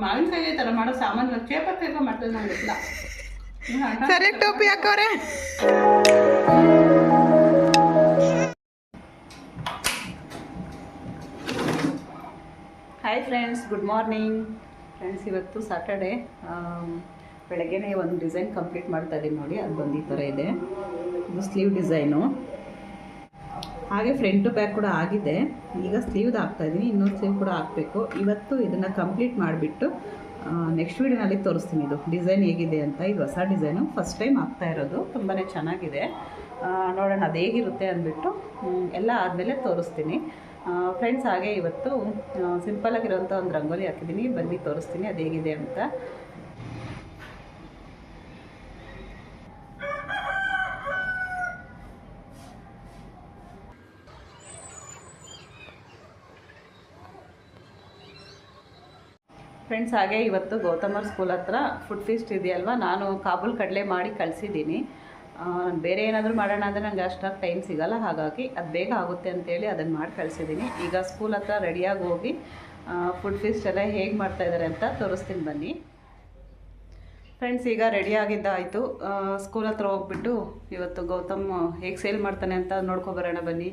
ಮಾವಿನಕಾಯಿ ಥರ ಮಾಡೋ ಸಾಮಾನು ಚೇಪಕ್ಕೆ ಮಾಡ್ತದೆ ನಂಗೆ ಗೊತ್ತಿಲ್ಲ. ಸರಿ ಟೋಪಿ ಹಾಕೋರೆ. Hi friends, good morning friends. ಇವತ್ತು ಸಾಟರ್ಡೆ. ಬೆಳಗ್ಗೆನೇ ಒಂದು ಡಿಸೈನ್ ಕಂಪ್ಲೀಟ್ ಮಾಡ್ತಾ ಇದ್ದೀನಿ ನೋಡಿ. ಅದು ಬಂದು ಈ ಥರ ಇದೆ. ಇದು ಸ್ಲೀವ್ ಡಿಸೈನು. ಹಾಗೆ ಫ್ರಂಟ್ ಬ್ಯಾಕ್ ಕೂಡ ಆಗಿದೆ. ಈಗ ಸ್ಲೀವ್ದು ಹಾಕ್ತಾಯಿದ್ದೀನಿ, ಇನ್ನೊಂದು ಸ್ಲೀವ್ ಕೂಡ ಹಾಕಬೇಕು. ಇವತ್ತು ಇದನ್ನು ಕಂಪ್ಲೀಟ್ ಮಾಡಿಬಿಟ್ಟು ನೆಕ್ಸ್ಟ್ ವೀಡಿಯೋನಲ್ಲಿ ತೋರಿಸ್ತೀನಿ ಇದು ಡಿಸೈನ್ ಹೇಗಿದೆ ಅಂತ. ಇದು ಹೊಸ ಡಿಸೈನು, ಫಸ್ಟ್ ಟೈಮ್ ಆಗ್ತಾ ಇರೋದು. ತುಂಬಾ ಚೆನ್ನಾಗಿದೆ. ನೋಡೋಣ ಅದು ಹೇಗಿರುತ್ತೆ ಅಂದ್ಬಿಟ್ಟು ಎಲ್ಲ ಆದಮೇಲೆ ತೋರಿಸ್ತೀನಿ ಫ್ರೆಂಡ್ಸ್. ಹಾಗೆ ಇವತ್ತು ಸಿಂಪಲಾಗಿರೋಂಥ ಒಂದು ರಂಗೋಲಿ ಹಾಕಿದ್ದೀನಿ, ಬನ್ನಿ ತೋರಿಸ್ತೀನಿ ಅದು ಹೇಗಿದೆ ಅಂತ. ಫ್ರೆಂಡ್ಸ್, ಹಾಗೆ ಇವತ್ತು ಗೌತಮರ್ ಸ್ಕೂಲ್ ಹತ್ರ ಫುಡ್ ಫೀಸ್ಟ್ ಇದೆಯಲ್ವ, ನಾನು ಕಾಬೂಲ್ ಕಡಲೆ ಮಾಡಿ ಕಳಿಸಿದ್ದೀನಿ. ಬೇರೆ ಏನಾದರೂ ಮಾಡೋಣ ಅಂದರೆ ನನಗೆ ಅಷ್ಟಾಗಿ ಟೈಮ್ ಸಿಗೋಲ್ಲ, ಹಾಗಾಗಿ ಅದು ಬೇಗ ಆಗುತ್ತೆ ಅಂತೇಳಿ ಅದನ್ನು ಮಾಡಿ ಕಳಿಸಿದ್ದೀನಿ. ಈಗ ಸ್ಕೂಲ್ ಹತ್ರ ರೆಡಿಯಾಗಿ ಹೋಗಿ ಫುಡ್ ಫೀಸ್ಟ್ ಎಲ್ಲ ಹೇಗೆ ಮಾಡ್ತಾಯಿದ್ದಾರೆ ಅಂತ ತೋರಿಸ್ತೀನಿ ಬನ್ನಿ ಫ್ರೆಂಡ್ಸ್. ಈಗ ರೆಡಿಯಾಗಿದ್ದಾಯಿತು. ಸ್ಕೂಲ್ ಹತ್ರ ಹೋಗ್ಬಿಟ್ಟು ಇವತ್ತು ಗೌತಮ್ ಹೇಗೆ ಸೇಲ್ ಮಾಡ್ತಾನೆ ಅಂತ ನೋಡ್ಕೊಬರೋಣ ಬನ್ನಿ.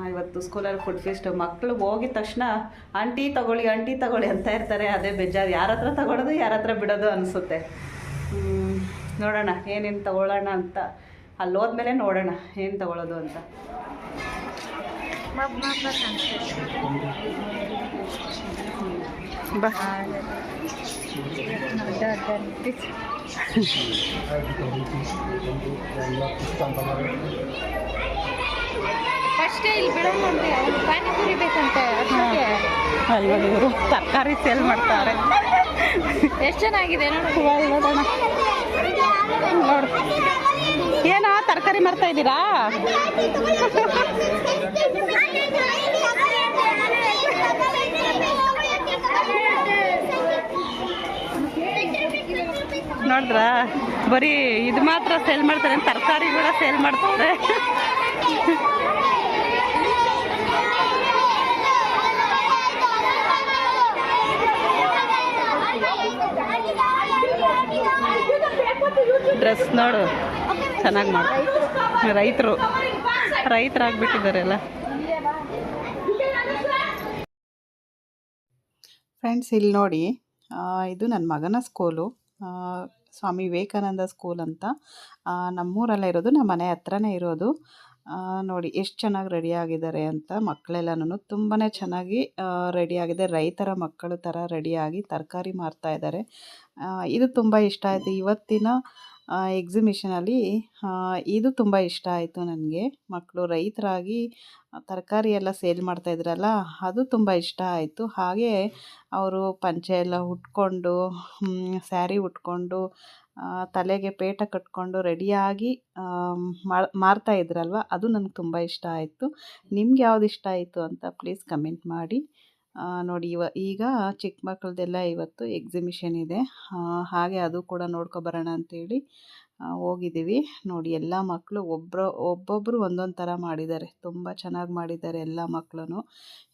ಇವತ್ತು ಸ್ಕೂಲಲ್ಲಿ ಫುಡ್ ಫೀಸ್ಟ್. ಮಕ್ಕಳು ಹೋಗಿದ ತಕ್ಷಣ ಆಂಟಿ ತಗೊಳ್ಳಿ ಅಂತ ಇರ್ತಾರೆ. ಅದೇ ಬೇಜಾರು, ಯಾರ ಹತ್ರ ತಗೊಳ್ಳೋದು ಯಾರ ಹತ್ರ ಬಿಡೋದು ಅನಿಸುತ್ತೆ. ನೋಡೋಣ ಏನೇನು ತಗೊಳ್ಳೋಣ ಅಂತ. ಅಲ್ಲಿ ಹೋದ್ಮೇಲೆ ನೋಡೋಣ ಏನು ತಗೊಳ್ಳೋದು ಅಂತ. ಬಾ ಫಸ್ಟೇ ಇಲ್ಲಿ ಬಿಡೋಣ ನೋಡಿ, ಅವ್ರು ಪಾನಿಪುರಿ ಬೇಕಂತೆ. ಅಲ್ವಾ, ಇವರು ತರಕಾರಿ ಸೇಲ್ ಮಾಡ್ತಾರೆ. ಎಷ್ಟು ಚೆನ್ನಾಗಿದೆ ನೋಡಿ. ನೋಡೋಣ. ನೋಡು, ಏನೋ ತರಕಾರಿ ಮಾರ್ತಾ ಇದ್ದೀರಾ? ನೋಡ್ರ, ಬರೀ ಇದು ಮಾತ್ರ ಸೇಲ್ ಮಾಡ್ತಾರೆ, ತರಕಾರಿ ಕೂಡ ಸೇಲ್ ಮಾಡ್ತಾರೆ. ಡ್ರೆಸ್ ನೋಡು ಚೆನ್ನಾಗಿ ಮಾಡಿ. ರೈತರಾಗ್ಬಿಟ್ಟಿದ್ದಾರೆ ಎಲ್ಲ ಫ್ರೆಂಡ್ಸ್. ಇಲ್ಲಿ ನೋಡಿ, ಇದು ನನ್ನ ಮಗನ ಸ್ಕೂಲು, ಸ್ವಾಮಿ ವಿವೇಕಾನಂದ ಸ್ಕೂಲ್ ಅಂತ. ನಮ್ಮೂರಲ್ಲೇ ಇರೋದು, ನಮ್ಮ ಮನೆ ಹತ್ರನೇ ಇರೋದು. ನೋಡಿ ಎಷ್ಟು ಚೆನ್ನಾಗಿ ರೆಡಿಯಾಗಿದ್ದಾರೆ ಅಂತ. ಮಕ್ಕಳೆಲ್ಲನೂ ತುಂಬಾ ಚೆನ್ನಾಗಿ ರೆಡಿಯಾಗಿದೆ. ರೈತರ ಮಕ್ಕಳು ಥರ ರೆಡಿಯಾಗಿ ತರಕಾರಿ ಮಾರ್ತಾ ಇದ್ದಾರೆ. ಇದು ತುಂಬ ಇಷ್ಟ ಆಯಿತು. ಇವತ್ತಿನ ಎಕ್ಸಿಬಿಷನಲ್ಲಿ ಇದು ತುಂಬ ಇಷ್ಟ ಆಯಿತು ನನಗೆ. ಮಕ್ಕಳು ರೈತರಾಗಿ ತರಕಾರಿ ಎಲ್ಲ ಸೇಲ್ ಮಾಡ್ತಾಯಿದ್ರಲ್ಲ, ಅದು ತುಂಬ ಇಷ್ಟ ಆಯಿತು. ಹಾಗೆ ಅವರು ಪಂಚೆ ಎಲ್ಲ ಉಟ್ಕೊಂಡು, ಸ್ಯಾರಿ ಉಟ್ಕೊಂಡು, ತಲೆಗೆ ಪೇಟ ಕಟ್ಕೊಂಡು ರೆಡಿಯಾಗಿ ಮಾರ್ತಾ ಇದ್ರಲ್ವ, ಅದು ನನಗೆ ತುಂಬ ಇಷ್ಟ ಆಯಿತು. ನಿಮ್ಗೆ ಯಾವ್ದು ಇಷ್ಟ ಆಯಿತು ಅಂತ ಪ್ಲೀಸ್ ಕಮೆಂಟ್ ಮಾಡಿ. ನೋಡಿ, ಈಗ ಚಿಕ್ಕ ಮಕ್ಕಳದೆಲ್ಲ ಇವತ್ತು ಎಕ್ಸಿಬಿಷನ್ ಇದೆ. ಹಾಗೆ ಅದು ಕೂಡ ನೋಡ್ಕೊಬರೋಣ ಅಂತೇಳಿ ಹೋಗಿದ್ದೀವಿ. ನೋಡಿ, ಎಲ್ಲ ಮಕ್ಕಳು ಒಬ್ಬೊಬ್ಬರು ಒಂದೊಂದು ಥರ ಮಾಡಿದ್ದಾರೆ. ತುಂಬ ಚೆನ್ನಾಗಿ ಮಾಡಿದ್ದಾರೆ ಎಲ್ಲ ಮಕ್ಕಳು.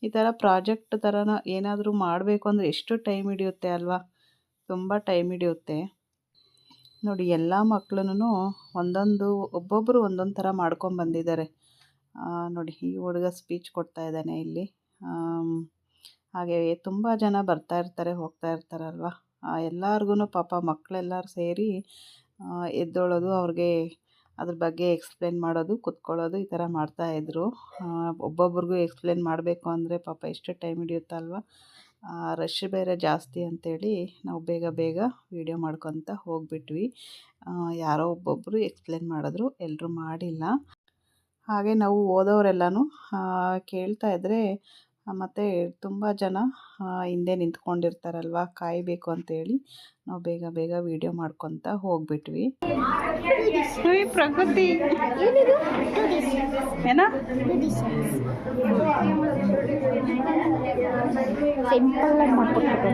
ಈ ಥರ ಪ್ರಾಜೆಕ್ಟ್ ಥರನ ಏನಾದರೂ ಮಾಡಬೇಕು ಅಂದರೆ ಎಷ್ಟು ಟೈಮ್ ಹಿಡಿಯುತ್ತೆ ಅಲ್ವಾ, ತುಂಬ ಟೈಮ್ ಹಿಡಿಯುತ್ತೆ. ನೋಡಿ, ಎಲ್ಲ ಮಕ್ಕಳೂ ಒಬ್ಬೊಬ್ಬರು ಒಂದೊಂದು ಥರ ಮಾಡ್ಕೊಂಬಂದಿದ್ದಾರೆ. ನೋಡಿ, ಈ ಹುಡುಗ ಸ್ಪೀಚ್ ಕೊಡ್ತಾ ಇದ್ದಾನೆ ಇಲ್ಲಿ. ಹಾಗೆ ತುಂಬ ಜನ ಬರ್ತಾ ಇರ್ತಾರೆ, ಹೋಗ್ತಾ ಇರ್ತಾರಲ್ವ. ಎಲ್ಲರಿಗೂ ಪಾಪ ಮಕ್ಕಳೆಲ್ಲರೂ ಸೇರಿ ಎದ್ದೊಳೋದು, ಅವ್ರಿಗೆ ಅದ್ರ ಬಗ್ಗೆ ಎಕ್ಸ್ಪ್ಲೇನ್ ಮಾಡೋದು, ಕುತ್ಕೊಳ್ಳೋದು, ಈ ಥರ ಮಾಡ್ತಾಯಿದ್ರು. ಒಬ್ಬೊಬ್ರಿಗೂ ಎಕ್ಸ್ಪ್ಲೇನ್ ಮಾಡಬೇಕು ಅಂದರೆ ಪಾಪ ಎಷ್ಟು ಟೈಮ್ ಹಿಡಿಯುತ್ತಲ್ವ. ರಶ್ ಬೇರೆ ಜಾಸ್ತಿ ಅಂಥೇಳಿ ನಾವು ಬೇಗ ಬೇಗ ವೀಡಿಯೋ ಮಾಡ್ಕೊತ ಹೋಗ್ಬಿಟ್ವಿ. ಯಾರೋ ಒಬ್ಬೊಬ್ಬರು ಎಕ್ಸ್ಪ್ಲೇನ್ ಮಾಡಿದ್ರು, ಎಲ್ಲರೂ ಮಾಡಿಲ್ಲ. ಹಾಗೆ ನಾವು ಓದೋರೆಲ್ಲನೂ ಕೇಳ್ತಾಯಿದ್ರೆ ಮತ್ತು ತುಂಬ ಜನ ಹಿಂದೆ ನಿಂತ್ಕೊಂಡಿರ್ತಾರಲ್ವ, ಕಾಯಬೇಕು ಅಂತೇಳಿ ನಾವು ಬೇಗ ಬೇಗ ವೀಡಿಯೋ ಮಾಡ್ಕೊತ ಹೋಗ್ಬಿಟ್ವಿ. ಪ್ರಕೃತಿ ಏನ ಸಿಂಪಲ್ ಆಗಿ ಮಾಡ್ಕೊಡ್ತಾರೆ.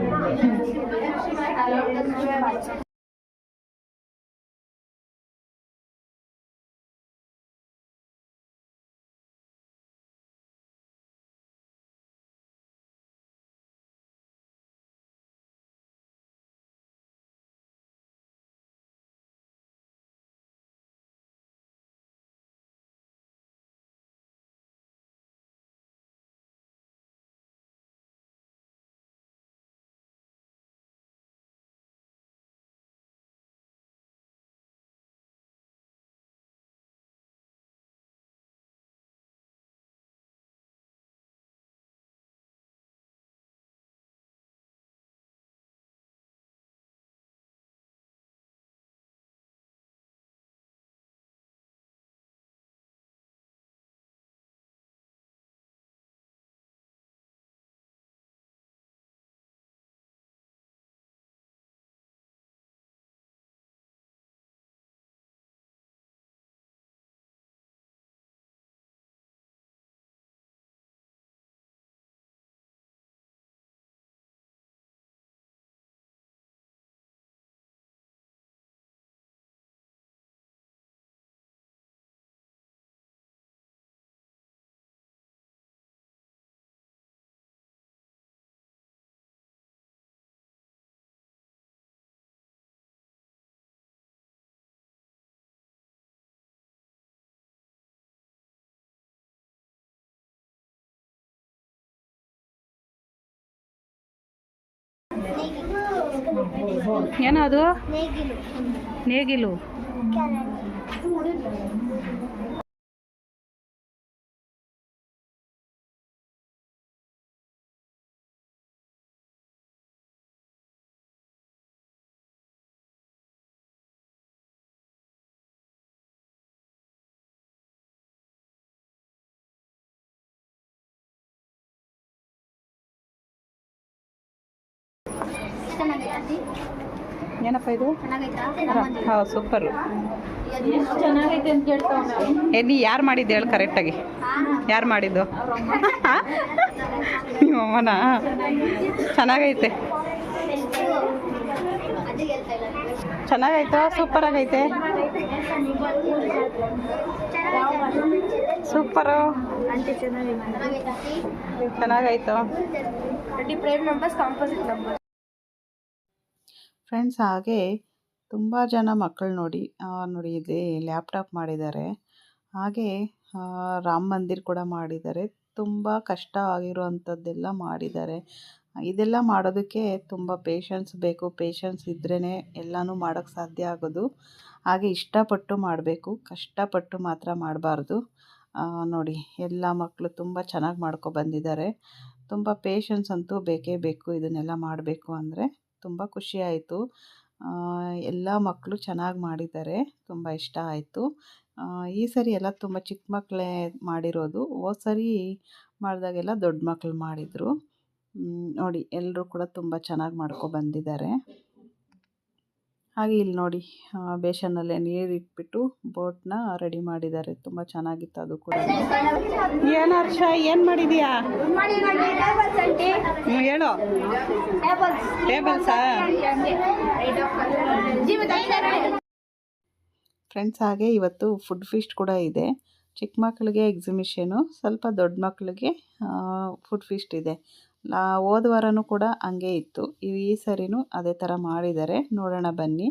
ಏನದು? ನೇಗಿಲು ನೇಗಿಲು. ಏನಪ್ಪ ಇದು? ಚೆನ್ನಾಗೈತಾ? ಹೌದು, ಸೂಪರು. ಚೆನ್ನಾಗೈತೆ ಅಂತ ಹೇಳ್ತಾವ. ನೀ ಯಾರು ಮಾಡಿದ್ದು ಹೇಳು ಕರೆಕ್ಟಾಗಿ. ಯಾರು ಮಾಡಿದ್ದು? ನಿಮ್ಮ ಅಮ್ಮನ? ಚೆನ್ನಾಗೈತೆ. ಚೆನ್ನಾಗೈತೆ, ಸೂಪರಾಗೈತೆ. ಸೂಪರು, ಚೆನ್ನಾಗಾಯ್ತು. ಫ್ರೆಂಡ್ಸ್, ಹಾಗೆ ತುಂಬ ಜನ ಮಕ್ಕಳು ನೋಡಿ ನೋಡಿ ಇಲ್ಲಿ ಲ್ಯಾಪ್ಟಾಪ್ ಮಾಡಿದ್ದಾರೆ. ಹಾಗೆ ರಾಮ ಮಂದಿರ್ ಕೂಡ ಮಾಡಿದ್ದಾರೆ. ತುಂಬ ಕಷ್ಟ ಆಗಿರುವಂಥದ್ದೆಲ್ಲ ಮಾಡಿದ್ದಾರೆ. ಇದೆಲ್ಲ ಮಾಡೋದಕ್ಕೆ ತುಂಬ ಪೇಷನ್ಸ್ ಬೇಕು. ಪೇಷನ್ಸ್ ಇದ್ರೇ ಎಲ್ಲನೂ ಮಾಡೋಕ್ಕೆ ಸಾಧ್ಯ ಆಗೋದು. ಹಾಗೆ ಇಷ್ಟಪಟ್ಟು ಮಾಡಬೇಕು, ಕಷ್ಟಪಟ್ಟು ಮಾತ್ರ ಮಾಡಬಾರ್ದು. ನೋಡಿ, ಎಲ್ಲ ಮಕ್ಕಳು ತುಂಬ ಚೆನ್ನಾಗಿ ಬಂದಿದ್ದಾರೆ. ತುಂಬ ಪೇಷನ್ಸ್ ಅಂತೂ ಬೇಕೇ ಬೇಕು ಇದನ್ನೆಲ್ಲ ಮಾಡಬೇಕು ಅಂದರೆ. ತುಂಬ ಖುಷಿ ಆಯಿತು. ಎಲ್ಲ ಮಕ್ಕಳು ಚೆನ್ನಾಗಿ ಮಾಡಿದ್ದಾರೆ, ತುಂಬ ಇಷ್ಟ ಆಯಿತು. ಈ ಸರಿ ಎಲ್ಲ ತುಂಬ ಚಿಕ್ಕ ಮಕ್ಕಳೇ ಮಾಡಿರೋದು. ಹೋದ ಸರಿ ಮಾಡಿದಾಗೆಲ್ಲ ದೊಡ್ಡ ಮಕ್ಕಳು ಮಾಡಿದರು. ನೋಡಿ, ಎಲ್ಲರೂ ಕೂಡ ತುಂಬ ಚೆನ್ನಾಗಿ ಬಂದಿದ್ದಾರೆ. ಹಾಗೆ ಇಲ್ಲಿ ನೋಡಿ, ಬೇಸನ್ನಲ್ಲೇ ನೀರು ಇಟ್ಬಿಟ್ಟು ಬೋಟ್ನ ರೆಡಿ ಮಾಡಿದ್ದಾರೆ. ತುಂಬ ಚೆನ್ನಾಗಿತ್ತು ಅದು ಕೂಡ. ಏನು ಹರ್ಷ, ಏನು ಮಾಡಿದೀಯಾ? ಹೇಳು. ಟೇಬಲ್ಸಾ? ಫ್ರೆಂಡ್ಸ್, ಹಾಗೆ ಇವತ್ತು ಫುಡ್ ಫೀಸ್ಟ್ ಕೂಡ ಇದೆ. ಚಿಕ್ಕ ಮಕ್ಕಳಿಗೆ ಎಕ್ಸಿಬಿಷನು, ಸ್ವಲ್ಪ ದೊಡ್ಡ ಮಕ್ಕಳಿಗೆ ಫುಡ್ ಫೀಸ್ಟ್ ಇದೆ. ಹೋದ ವಾರನೂ ಕೂಡ ಹಂಗೆ ಇತ್ತು. ಈ ಸರಿನೂ ಅದೇ ಥರ ಮಾಡಿದ್ದಾರೆ. ನೋಡೋಣ ಬನ್ನಿ.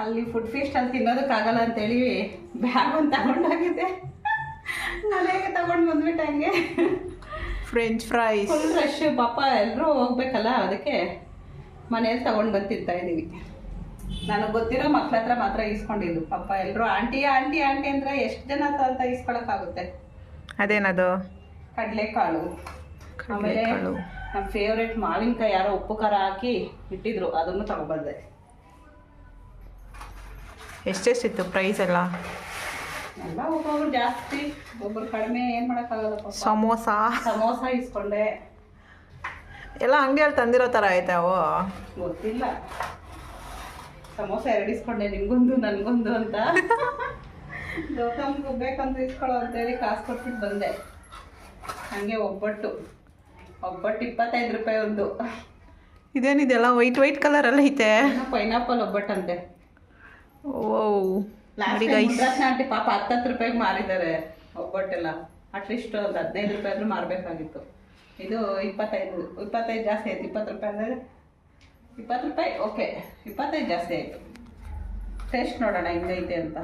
ಅಲ್ಲಿ ಫುಡ್ ಫೀಸ್ಟ್ ಅಲ್ಲಿ ತಿನ್ನೋದಕ್ಕಾಗಲ್ಲ ಅಂತೇಳಿ ಬ್ಯಾಗ್ ಒಂದು ತಗೊಂಡೋಗಿದ್ದೆ. ಮನೆಗೆ ತಗೊಂಡು ಬಂದ್ಬಿಟ್ಟು ಹಂಗೆ ಫ್ರೆಂಚ್ ಫ್ರೈಸ್ ಫುಲ್ ರಶ್. ಪಾಪ ಎಲ್ಲರೂ ಹೋಗ್ಬೇಕಲ್ಲ, ಅದಕ್ಕೆ ಮನೇಲಿ ತಗೊಂಡು ಬಂದು ತಿಂತಾಯಿದ್ದೀವಿ. ನನಗೆ ಗೊತ್ತಿರೋ ಮಕ್ಳ ಹತ್ರ ಮಾತ್ರ ಈಸ್ಕೊಂಡಿದ್ದು. ಪಾಪ ಎಲ್ಲರೂ ಆಂಟಿ ಆಂಟಿ ಆಂಟಿ ಅಂದರೆ ಎಷ್ಟು ಜನ ಅಂತ ಈಸ್ಕೊಳಕ್ಕಾಗುತ್ತೆ. ಅದೇನದು? ಕಡಲೆಕಾಳು. ಆಮೇಲೆ ನಮ್ಮ ಫೇವ್ರೇಟ್ ಮಾವಿನಕಾಯಿ ಯಾರೋ ಉಪ್ಪು ಖಾರ ಹಾಕಿ ಇಟ್ಟಿದ್ರು, ಅದನ್ನು ತಗೊಬಂದೆ. ಎಷ್ಟೆಷ್ಟಿತ್ತು ಪ್ರೈಸ್ ಎಲ್ಲ? ಎಲ್ಲ ಒಬ್ಬೊಬ್ರು ಜಾಸ್ತಿ, ಒಬ್ಬರು ಕಡಿಮೆ. ಏನು ಮಾಡೋಕ್ಕಾಗಲ್ಲ. ಸಮೋಸ ಇಸ್ಕೊಂಡೆ. ಎಲ್ಲ ಅಂಗಡಿಯಲ್ಲಿ ತಂದಿರೋ ಥರ ಐತೆ ಅವು? ಗೊತ್ತಿಲ್ಲ. ಸಮೋಸ 2 ಇಸ್ಕೊಂಡೆ, ನಿಮ್ಗೊಂದು ನನಗೊಂದು ಅಂತ. ಗೌತಮ್ಗೆ ಬೇಕಂತ ಇಸ್ಕೊಳ್ಳೋ ಅಂತೇಳಿ ಕಾಸು ಕೊಟ್ಬಿಟ್ಟು ಬಂದೆ. ಹಾಗೆ ಒಬ್ಬಟ್ಟು 25 ರೂಪಾಯಿ ಒಂದು. ಇದೇನಿದೆಲ್ಲ ವೈಟ್ ವೈಟ್ ಕಲರಲ್ಲಿ ಐತೆ? ಪೈನಾಪಲ್ ಒಬ್ಬಟ್ಟಂತೆ. ಆಂಟಿ ಪಾಪ 10 ರೂಪಾಯಿಗೆ ಮಾರಿದ್ದಾರೆ ಒಬ್ಬಟ್ಟೆಲ್ಲ. ಅಟ್ಲೀಸ್ಟ್ ಒಂದು 15 ರೂಪಾಯಿ ಆದ್ರೂ ಮಾರಬೇಕಾಗಿತ್ತು. ಇದು 25 ಜಾಸ್ತಿ ಆಯ್ತು. 20 ರೂಪಾಯಿ ಅಂದರೆ 20 ರೂಪಾಯಿ. ಓಕೆ, 25 ಜಾಸ್ತಿ ಆಯಿತು. ಟೇಸ್ಟ್ ನೋಡೋಣ ಹೆಂಗೈತೆ ಅಂತ.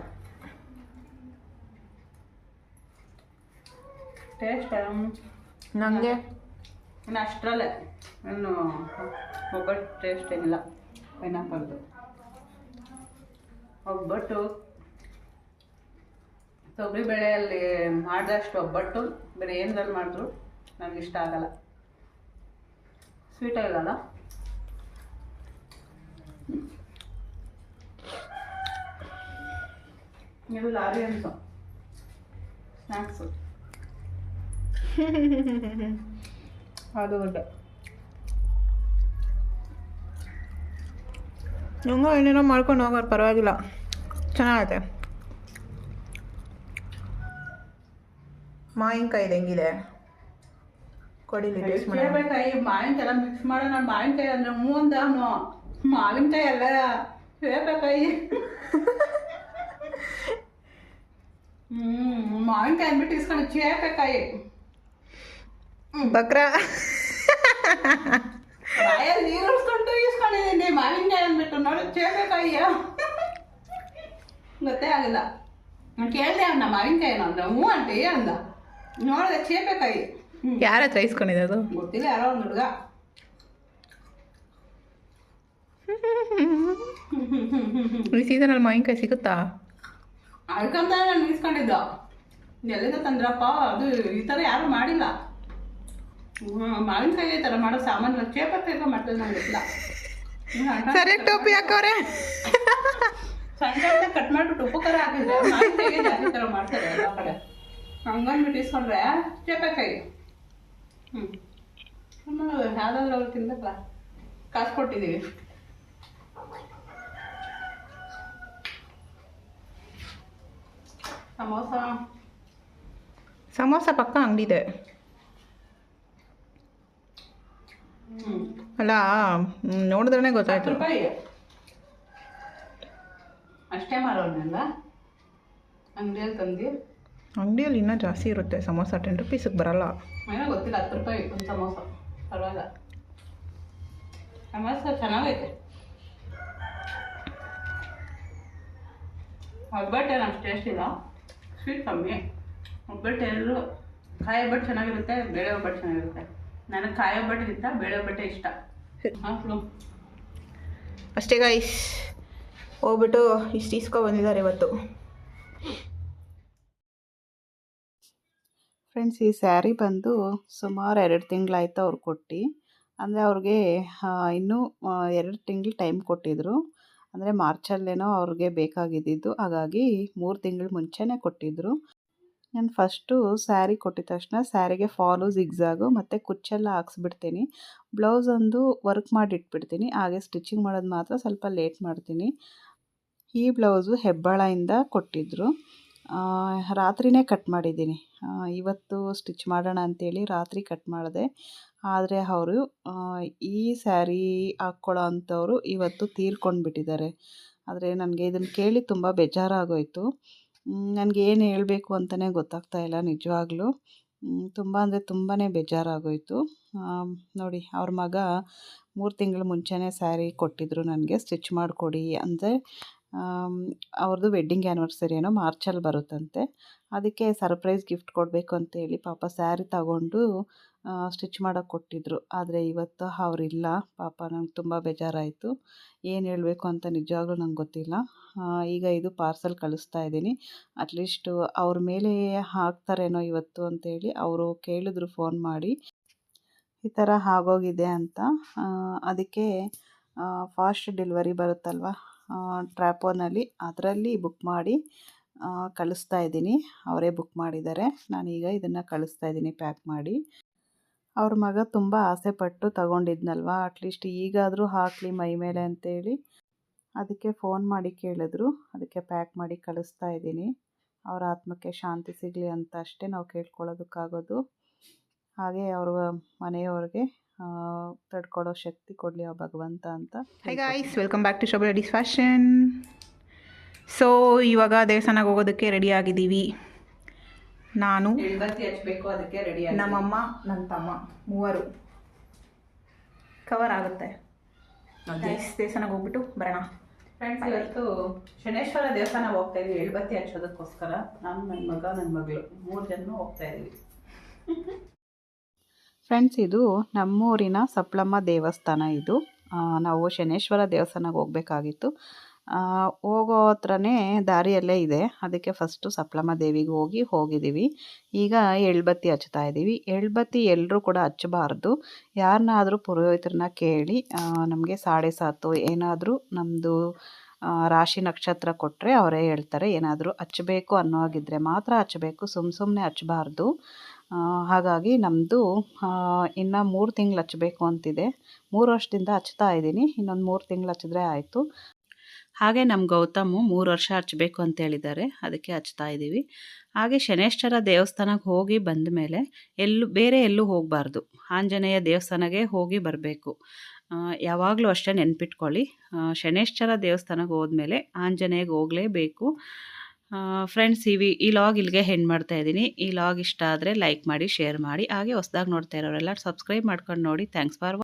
ಟೇಸ್ಟ್ ನನಗೆ ಇನ್ನು ಅಷ್ಟರಲ್ಲೇ, ಇನ್ನು ಒಬ್ಬಟ್ಟು ಟೇಸ್ಟ್ ಏನಿಲ್ಲ. ಪೈನಾಪಲ್ದು ಒಬ್ಬಟ್ಟು, ತೊಗರಿಬೇಳೆಯಲ್ಲಿ ಮಾಡಿದಷ್ಟು ಒಬ್ಬಟ್ಟು ಬೇರೆ ಏನರಲ್ಲಿ ಮಾಡಿದ್ರು ನನಗಿಷ್ಟ ಆಗಲ್ಲ. ಸ್ವೀಟ್ ಆಗಲ್ಲ. ಇದು ಲಾರಿ ಅಂತ ಸ್ನ್ಯಾಕ್ಸು. ಅದು ಗುಡ್. ನಂಗೂ ಏನೇನೋ ಮಾಡ್ಕೊಂಡು ಹೋಗೋರು, ಪರವಾಗಿಲ್ಲ, ಚೆನ್ನಾಗೈತೆ. ಮಾವಿನಕಾಯಿ ಹೆಂಗಿದೆ ಕೊಡಿಲಿ, ಟೇಸ್ಟ್ ಮಾಡಿ. ಸೇರ್ಬೇಕಾಯಿ ಮಾವಿನಕಾಯಿ ಮಿಕ್ಸ್ ಮಾಡೋ. ನಾನು ಮಾವಿನಕಾಯಿ ಅಂದರೆ ಅಂದ ಮಾವಿನಕಾಯಿ ಅಲ್ಲ, ಸೇರ್ಬೇಕಾಯಿ. ಮಾವಿನಕಾಯಿ ಅಂದ್ಬಿಟ್ಟು ಇಸ್ಕೊಂಡು ಚೇಪೆಕಾಯಿ ಬಕ್ರ ಬಾಯಲ್ಲಿ ನೀರು ಉಳಿಸ್ಕೊಂಡು ಇಸ್ಕೊಂಡಿದ್ದೀನಿ. ಮಾವಿನಕಾಯಿ ಅಂದ್ಬಿಟ್ಟು ನೋಡಿ ಚೇಪೆಕಾಯಿಯ ಗೊತ್ತೇ ಆಗಿಲ್ಲ. ನಾನು ಕೇಳಿದೆ ಅವನ್ನ ಮಾವಿನಕಾಯಿ ಏನೋ ಅಂದ. ಹ್ಞೂ ಅಂಟಿ ಅಂದ. ನೋಡಿದೆ ಚೇಪೆಕಾಯಿ. ಯಾರ ಹತ್ರ ಇಸ್ಕೊಂಡಿದೆ ಅದು? ಗೊತ್ತಿಲ್ಲ, ಯಾರೋ ಒಂದು ಹುಡುಗ. ಈ ಸೀಸನಲ್ಲಿ ಮಾವಿನಕಾಯಿ ಸಿಗುತ್ತಾ? ಅದಕ್ಕಂತ ನಾನು ಇಸ್ಕೊಂಡಿದ್ದ. ಎಲ್ಲಿಂದ ತಂದ್ರಪ್ಪ, ಅದು ಈ ಥರ ಯಾರು ಮಾಡಿಲ್ಲ. ಮಾವಿನಕಾಯಿ ಈ ಥರ ಮಾಡೋ ಸಾಮಾನು ಚೇಪೆಕಾಯಿ ಮಾಡ್ತದೆ ನಂಗೆ ಗೊತ್ತಿಲ್ಲ. ಸರಿ ಟೋಪಿ ಹಾಕೋರೆ. ಸಣ್ಣ ಸಣ್ಣ ಕಟ್ ಮಾಡಿಬಿಟ್ಟು ಉಪ್ಪು ಖಾರ ಹಾಕಿದ್ರೆ ಮಾವಿನಕಾಯಿ ಜಾಸ್ತಿ ಥರ ಮಾಡ್ತಾರೆ ಎಲ್ಲ ಕಡೆ. ಹಂಗಂದ್ಬಿಟ್ಟು ಇಸ್ಕೊಂಡ್ರೆ ಚೇಪೆಕಾಯಿ. ಯಾವ್ದಾದ್ರು ಅವ್ರು ತಿಂದಪ್ಪ ಕಾಸು ಕೊಟ್ಟಿದ್ದೀವಿ. ಸಮೋಸ ಪಕ್ಕ ಅಂಗಡಿದೆ ಅಲ್ಲ, ನೋಡಿದ್ರೆ ಗೊತ್ತಾಯ್ತು. ರೂಪಾಯಿ ಅಷ್ಟೇ ಮಾರೋನೆಲ್ಲ ಅಂಗಡಿಯಲ್ಲಿ ತಂದು. ಅಂಗಡಿಯಲ್ಲಿ ಇನ್ನೂ ಜಾಸ್ತಿ ಇರುತ್ತೆ ಸಮೋಸ. 10 ರೂಪೀಸಿಗೆ ಬರಲ್ಲ. ಏನೋ ಗೊತ್ತಿಲ್ಲ, 10 ರೂಪಾಯಿ ಒಂದು ಸಮೋಸ. ಪರವಾಗಿಲ್ಲ, ಸಮೋಸ ಚೆನ್ನಾಗೈತೆ. ಒಬ್ಬಟ್ಟು ಏನು ಅಷ್ಟು ಟೇಸ್ಟ್ ಇಲ್ಲ, ಸ್ವೀಟ್ ಕಮ್ಮಿ. ಒಬ್ಬಟ್ಟು ಎಲ್ಲರೂ ಕಾಯಿ ಒಬ್ಬಟ್ಟು ಚೆನ್ನಾಗಿರುತ್ತೆ, ಬೇಳೆ ಒಬ್ಬಟ್ಟು ಚೆನ್ನಾಗಿರುತ್ತೆ. ನನಗೆ ಕಾಯಿ ಒಬ್ಬಟ್ಟಿಗಿಂತ ಬೇಳೆ ಒಬ್ಬಟ್ಟೆ ಇಷ್ಟ. ಅಷ್ಟೇ ಗೈಸ್, ಹೋಗ್ಬಿಟ್ಟು ಇಷ್ಟು ಇಸ್ಕೊ ಬಂದಿದ್ದಾರೆ ಇವತ್ತು. ಫ್ರೆಂಡ್ಸ್, ಈ ಸ್ಯಾರಿ ಬಂದು ಸುಮಾರು 2 ತಿಂಗಳಾಯ್ತು ಅವ್ರು ಕೊಟ್ಟು. ಅಂದರೆ ಅವ್ರಿಗೆ ಇನ್ನೂ 2 ತಿಂಗಳು ಟೈಮ್ ಕೊಟ್ಟಿದ್ದರು. ಅಂದರೆ ಮಾರ್ಚಲ್ಲೇನೋ ಅವ್ರಿಗೆ ಬೇಕಾಗಿದ್ದಿದ್ದು, ಹಾಗಾಗಿ 3 ತಿಂಗಳು ಮುಂಚೆನೇ ಕೊಟ್ಟಿದ್ದರು. ನಾನು ಫಸ್ಟು ಸ್ಯಾರಿ ಕೊಟ್ಟಿದ ತಕ್ಷಣ ಸ್ಯಾರಿಗೆ ಫಾಲು ಜಿಗ್ಜಾಗು ಮತ್ತು ಕುಚ್ಚೆಲ್ಲ ಹಾಕ್ಸ್ಬಿಡ್ತೀನಿ. ಬ್ಲೌಸ್ ಒಂದು ವರ್ಕ್ ಮಾಡಿ ಇಟ್ಬಿಡ್ತೀನಿ. ಹಾಗೆ ಸ್ಟಿಚಿಂಗ್ ಮಾಡೋದು ಮಾತ್ರ ಸ್ವಲ್ಪ ಲೇಟ್ ಮಾಡ್ತೀನಿ. ಈ ಬ್ಲೌಸು ಹೆಬ್ಬಾಳದಿಂದ ಕೊಟ್ಟಿದ್ದರು. ರಾತ್ರಿನೇ ಕಟ್ ಮಾಡಿದ್ದೀನಿ. ಇವತ್ತು ಸ್ಟಿಚ್ ಮಾಡೋಣ ಅಂಥೇಳಿ ರಾತ್ರಿ ಕಟ್ ಮಾಡಿದೆ. ಆದರೆ ಅವರು ಈ ಸ್ಯಾರಿ ಹಾಕ್ಕೊಳ್ಳೋ ಅಂಥವ್ರು ಇವತ್ತು ತೀರ್ಕೊಂಡ್ಬಿಟ್ಟಿದ್ದಾರೆ. ಆದರೆ ನನಗೆ ಇದನ್ನು ಕೇಳಿ ತುಂಬ ಬೇಜಾರಾಗೋಯಿತು. ನನಗೆ ಏನು ಹೇಳಬೇಕು ಅಂತಲೇ ಗೊತ್ತಾಗ್ತಾ ಇಲ್ಲ ನಿಜವಾಗ್ಲೂ. ತುಂಬ ಅಂದರೆ ತುಂಬಾ ಬೇಜಾರಾಗೋಯಿತು. ನೋಡಿ, ಅವ್ರ ಮಗ 3 ತಿಂಗಳು ಮುಂಚೆನೇ ಸ್ಯಾರಿ ಕೊಟ್ಟಿದ್ದರು ನನಗೆ ಸ್ಟಿಚ್ ಮಾಡಿಕೊಡಿ ಅಂದರೆ. ಅವ್ರದ್ದು ವೆಡ್ಡಿಂಗ್ ಆ್ಯನಿವರ್ಸರಿ ಏನೋ ಮಾರ್ಚಲ್ಲಿ ಬರುತ್ತಂತೆ. ಅದಕ್ಕೆ ಸರ್ಪ್ರೈಸ್ ಗಿಫ್ಟ್ ಕೊಡಬೇಕು ಅಂತೇಳಿ ಪಾಪ ಸ್ಯಾರಿ ತಗೊಂಡು ಸ್ಟಿಚ್ ಮಾಡೋಕ್ಕೆ ಕೊಟ್ಟಿದ್ದರು. ಆದರೆ ಇವತ್ತು ಅವರಿಲ್ಲ. ಪಾಪ ನಂಗೆ ತುಂಬ ಬೇಜಾರಾಯಿತು. ಏನು ಹೇಳಬೇಕು ಅಂತ ನಿಜವಾಗ್ಲೂ ನಂಗೆ ಗೊತ್ತಿಲ್ಲ. ಈಗ ಇದು ಪಾರ್ಸಲ್ ಕಳಿಸ್ತಾ ಇದ್ದೀನಿ. ಅಟ್ಲೀಸ್ಟು ಅವ್ರ ಮೇಲೆ ಹಾಕ್ತಾರೇನೋ ಇವತ್ತು ಅಂತೇಳಿ ಅವರು ಕೇಳಿದ್ರು ಫೋನ್ ಮಾಡಿ, ಈ ಥರ ಆಗೋಗಿದೆ ಅಂತ. ಅದಕ್ಕೆ ಫಾಸ್ಟ್ ಡೆಲಿವರಿ ಬರುತ್ತಲ್ವ ಟ್ರ್ಯಾಪೋನಲ್ಲಿ, ಅದರಲ್ಲಿ ಬುಕ್ ಮಾಡಿ ಕಳಿಸ್ತಾ ಇದ್ದೀನಿ. ಅವರೇ ಬುಕ್ ಮಾಡಿದ್ದಾರೆ. ನಾನೀಗ ಇದನ್ನು ಕಳಿಸ್ತಾ ಇದ್ದೀನಿ ಪ್ಯಾಕ್ ಮಾಡಿ. ಅವ್ರ ಮಗ ತುಂಬ ಆಸೆಪಟ್ಟು ತಗೊಂಡಿದ್ನಲ್ವ, ಅಟ್ಲೀಸ್ಟ್ ಈಗಾದರೂ ಹಾಕಲಿ ಮೈ ಮೇಲೆ ಅಂತೇಳಿ ಅದಕ್ಕೆ ಫೋನ್ ಮಾಡಿ ಕೇಳಿದ್ರು. ಅದಕ್ಕೆ ಪ್ಯಾಕ್ ಮಾಡಿ ಕಳಿಸ್ತಾ ಇದ್ದೀನಿ. ಅವರ ಆತ್ಮಕ್ಕೆ ಶಾಂತಿ ಸಿಗಲಿ ಅಂತ ಅಷ್ಟೇ ನಾವು ಕೇಳ್ಕೊಳ್ಳೋದಕ್ಕಾಗೋದು. ಹಾಗೆ ಅವ್ರ ಮನೆಯವ್ರಿಗೆ ತಡ್ಕೊಳ್ಳೋ ಶಕ್ತಿ ಕೊಡಲಿ ಆ ಭಗವಂತ ಅಂತ. Hi guys, welcome back to Shobha ladies fashion. So ಇವಾಗ ದೇವಸ್ಥಾನಕ್ಕೆ ಹೋಗೋದಕ್ಕೆ ರೆಡಿ ಆಗಿದ್ದೀವಿ. ನಾನು, ಎಳ್ಬತ್ತಿ ಹಚ್ಚಬೇಕು, ಅದಕ್ಕೆ ರೆಡಿ. ನಮ್ಮಮ್ಮ, ನನ್ನ ತಮ್ಮ, 3 ಕವರ್ ಆಗುತ್ತೆ. ದೇವಸ್ಥಾನಕ್ಕೆ ಹೋಗ್ಬಿಟ್ಟು ಬರೋಣ. ಫ್ರೆಂಡ್ಸ್, ಇವತ್ತು ಶನೇಶ್ವರ ದೇವಸ್ಥಾನ ಹೋಗ್ತಾ ಇದ್ವಿ ಎಳ್ಬತ್ತಿ ಹಚ್ಚೋದಕ್ಕೋಸ್ಕರ. ನಾನು, ನನ್ನ ಮಗ, ನನ್ನ ಮಗಳು 3 ಜನ ಹೋಗ್ತಾ ಇದ್ವಿ. ಫ್ರೆಂಡ್ಸ್, ಇದು ನಮ್ಮೂರಿನ ಸಪ್ಲಮ್ಮ ದೇವಸ್ಥಾನ. ಇದು ನಾವು ಶನೇಶ್ವರ ದೇವಸ್ಥಾನಕ್ಕೆ ಹೋಗಬೇಕಾಗಿತ್ತು. ಹೋಗೋ ಹತ್ರನೇ ದಾರಿಯಲ್ಲೇ ಇದೆ. ಅದಕ್ಕೆ ಫಸ್ಟು ಸಪ್ಲಮ್ಮ ದೇವಿಗೆ ಹೋಗಿದ್ದೀವಿ. ಈಗ ಎಳ್ಬತ್ತಿ ಹಚ್ತಾ ಇದ್ದೀವಿ. ಎಳ್ಬತ್ತಿ ಎಲ್ಲರೂ ಕೂಡ ಹಚ್ಚಬಾರ್ದು. ಯಾರನ್ನಾದರೂ ಪುರೋಹಿತರನ್ನ ಕೇಳಿ ನಮಗೆ 7:30 ಏನಾದರೂ ನಮ್ಮದು ರಾಶಿ ನಕ್ಷತ್ರ ಕೊಟ್ಟರೆ ಅವರೇ ಹೇಳ್ತಾರೆ. ಏನಾದರೂ ಹಚ್ಚಬೇಕು ಅನ್ನೋ ಹಾಗಿದ್ರೆ ಮಾತ್ರ ಹಚ್ಚಬೇಕು, ಸುಮ್ಮನೆ ಹಚ್ಚಬಾರ್ದು. ಹಾಗಾಗಿ ನಮ್ಮದು ಇನ್ನು 3 ತಿಂಗಳು ಹಚ್ಚಬೇಕು ಅಂತಿದೆ. 3 ವರ್ಷದಿಂದ ಹಚ್ತಾ ಇದ್ದೀನಿ. ಇನ್ನೊಂದು 3 ತಿಂಗಳು ಹಚ್ಚಿದ್ರೆ ಆಯಿತು. ಹಾಗೆ ನಮ್ಮ ಗೌತಮು 3 ವರ್ಷ ಹಚ್ಚಬೇಕು ಅಂತ ಹೇಳಿದ್ದಾರೆ. ಅದಕ್ಕೆ ಹಚ್ತಾ ಇದ್ದೀವಿ. ಹಾಗೆ ಶನೇಶ್ವರ ದೇವಸ್ಥಾನಕ್ಕೆ ಹೋಗಿ ಬಂದ ಮೇಲೆ ಬೇರೆ ಎಲ್ಲೂ ಹೋಗಬಾರ್ದು. ಆಂಜನೇಯ ದೇವಸ್ಥಾನಕ್ಕೆ ಹೋಗಿ ಬರಬೇಕು. ಯಾವಾಗಲೂ ಅಷ್ಟೇ ನೆನ್ಪಿಟ್ಕೊಳ್ಳಿ. ಶನೇಶ್ವರ ದೇವಸ್ಥಾನಕ್ಕೆ ಹೋದ್ಮೇಲೆ ಆಂಜನೇಯಗೆ ಹೋಗಲೇಬೇಕು. ಫ್ರೆಂಡ್ಸ್ ಈ ಲಾಗ್ ಇಲ್ಲಿಗೆ ಹೆಂಡ್ ಮಾಡ್ತಾ ಇದ್ದೀನಿ. ಈ ಲಾಗ್ ಇಷ್ಟ ಆದರೆ ಲೈಕ್ ಮಾಡಿ, ಶೇರ್ ಮಾಡಿ. ಹಾಗೆ ಹೊಸದಾಗಿ ನೋಡ್ತಾ ಇರೋರೆಲ್ಲ ಸಬ್ಸ್ಕ್ರೈಬ್ ಮಾಡ್ಕೊಂಡು ನೋಡಿ. Thanks for